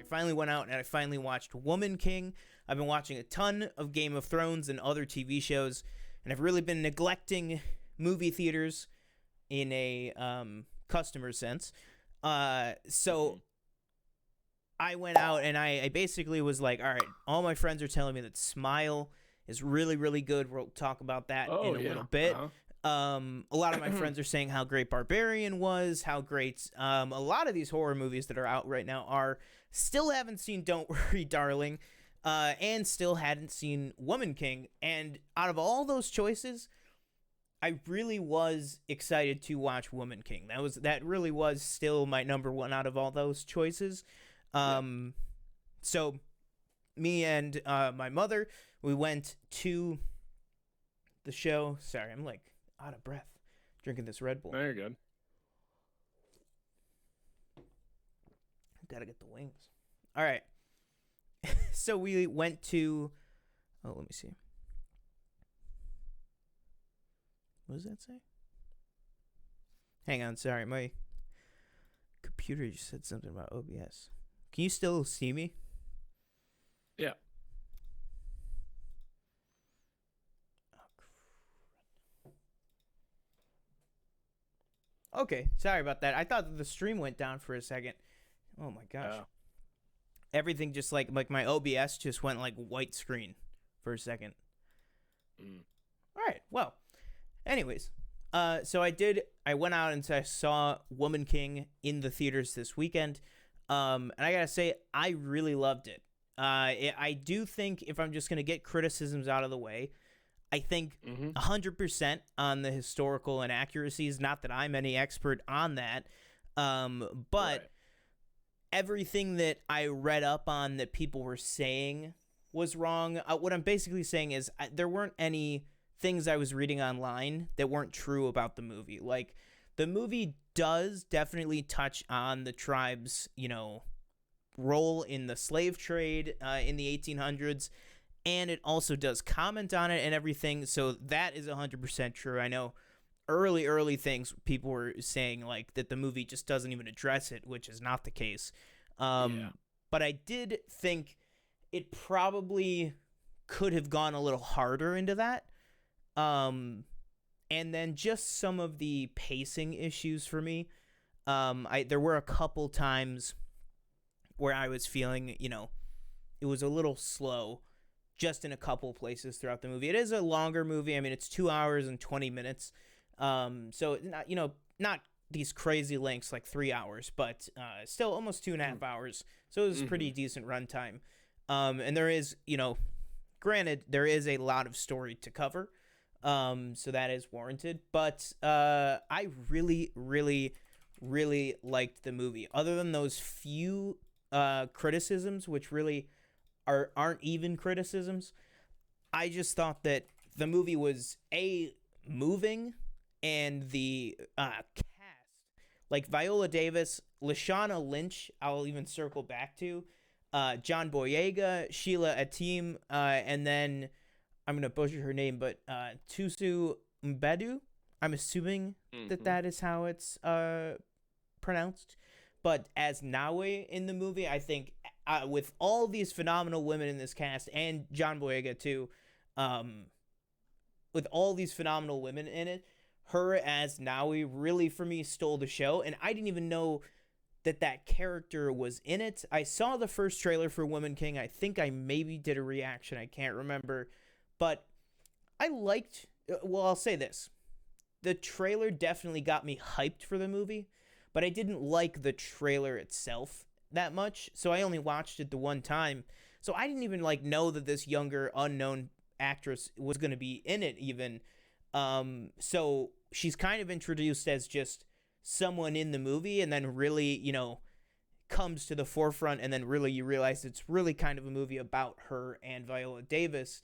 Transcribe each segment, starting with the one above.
finally went out and I finally watched Woman King. I've been watching a ton of Game of Thrones and other TV shows, and I've really been neglecting movie theaters in a customer sense. So I went out and I basically was like, all right, all my friends are telling me that Smile is really, really good. We'll talk about that in a little bit. A lot of my friends are saying how great Barbarian was, how great a lot of these horror movies that are out right now are. Still haven't seen Don't Worry, Darling, and still hadn't seen Woman King. And out of all those choices, I really was excited to watch Woman King. That really was still my number one out of all those choices. So me and my mother, we went to the show. Sorry, I'm like out of breath drinking this Red Bull. No, you're good. Gotta get the wings. All right. So we went to, let me see. What does that say? Hang on, sorry, my computer just said something about OBS. Can you still see me? Yeah. Okay, sorry about that. I thought that the stream went down for a second. Oh my gosh. Everything just like my OBS just went like white screen for a second. All right, well, anyways, so I went out and I saw Woman King in the theaters this weekend. And I gotta say, I really loved it. I do think, if I'm just gonna get criticisms out of the way, I think 100% on the historical inaccuracies. Not that I'm any expert on that, but everything that I read up on that people were saying was wrong. What I'm basically saying is there weren't any things I was reading online that weren't true about the movie. Like, the movie does definitely touch on the tribe's, role in the slave trade in the 1800s, and it also does comment on it and everything, so that is 100% true. I know early things people were saying, like, that the movie just doesn't even address it, which is not the case. But I did think it probably could have gone a little harder into that. And then just some of the pacing issues for me. There were a couple times where I was feeling, it was a little slow just in a couple places throughout the movie. It is a longer movie. I mean, it's 2 hours and 20 minutes. So, not these crazy lengths like 3 hours, but still almost 2.5 hours. So it was pretty decent runtime. And there is, granted, there is a lot of story to cover. So that is warranted. But I really, really, really liked the movie. Other than those few criticisms, which really aren't even criticisms, I just thought that the movie was moving, and the cast, like Viola Davis, Lashana Lynch, I'll even circle back to, John Boyega, Sheila Atim, and then I'm gonna butcher her name, but Tusu Mbedu. I'm assuming that is how it's pronounced. But as Nawe in the movie, I think with all these phenomenal women in this cast, and John Boyega too, with all these phenomenal women in it, her as Nawe really, for me, stole the show. And I didn't even know that character was in it. I saw the first trailer for Woman King. I think I maybe did a reaction. I can't remember. But I liked, I'll say this. The trailer definitely got me hyped for the movie, but I didn't like the trailer itself that much, so I only watched it the one time. So I didn't even know that this younger, unknown actress was going to be in it even. So she's kind of introduced as just someone in the movie, and then really, comes to the forefront, and then really you realize it's really kind of a movie about her and Viola Davis,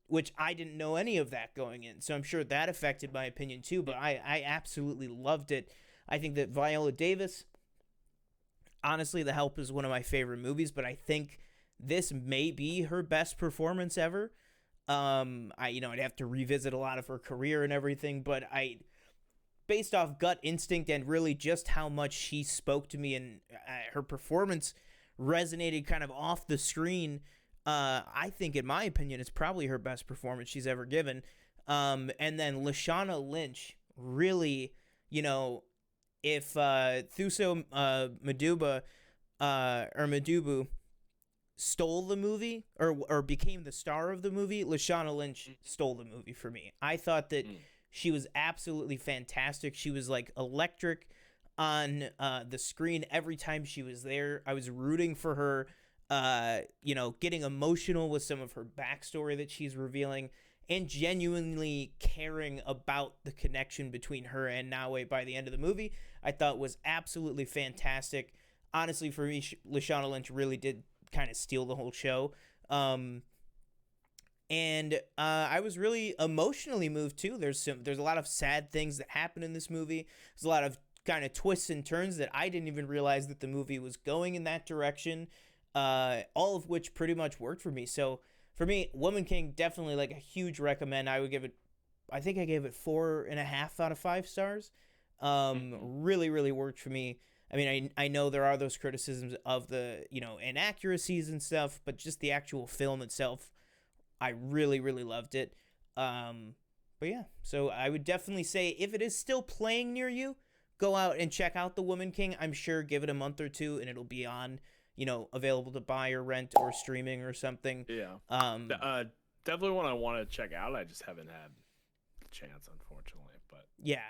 which I didn't know any of that going in. So I'm sure that affected my opinion too, but I absolutely loved it. I think that Viola Davis, honestly, The Help is one of my favorite movies, but I think this may be her best performance ever. I'd have to revisit a lot of her career and everything, but based off gut instinct and really just how much she spoke to me, and her performance resonated kind of off the screen. I think, in my opinion, it's probably her best performance she's ever given. And then Lashana Lynch, really, if Thuso Maduba or Madubu stole the movie or became the star of the movie, Lashana Lynch stole the movie for me. I thought that she was absolutely fantastic. She was like electric on the screen every time she was there. I was rooting for her, getting emotional with some of her backstory that she's revealing, and genuinely caring about the connection between her and Nawe by the end of the movie. I thought was absolutely fantastic. Honestly, for me, Lashana Lynch really did kind of steal the whole show. And I was really emotionally moved too. There's a lot of sad things that happen in this movie. There's a lot of kind of twists and turns that I didn't even realize that the movie was going in that direction. All of which pretty much worked for me. So for me, Woman King, definitely like a huge recommend. I gave it 4.5 out of 5 stars. Really, really worked for me. I mean, I know there are those criticisms of the, inaccuracies and stuff, but just the actual film itself, I really, really loved it. But yeah, so I would definitely say if it is still playing near you, go out and check out The Woman King. I'm sure give it a month or two and it'll be on, available to buy or rent or streaming or something. Yeah. Definitely one I want to check out. I just haven't had the chance, unfortunately. But yeah.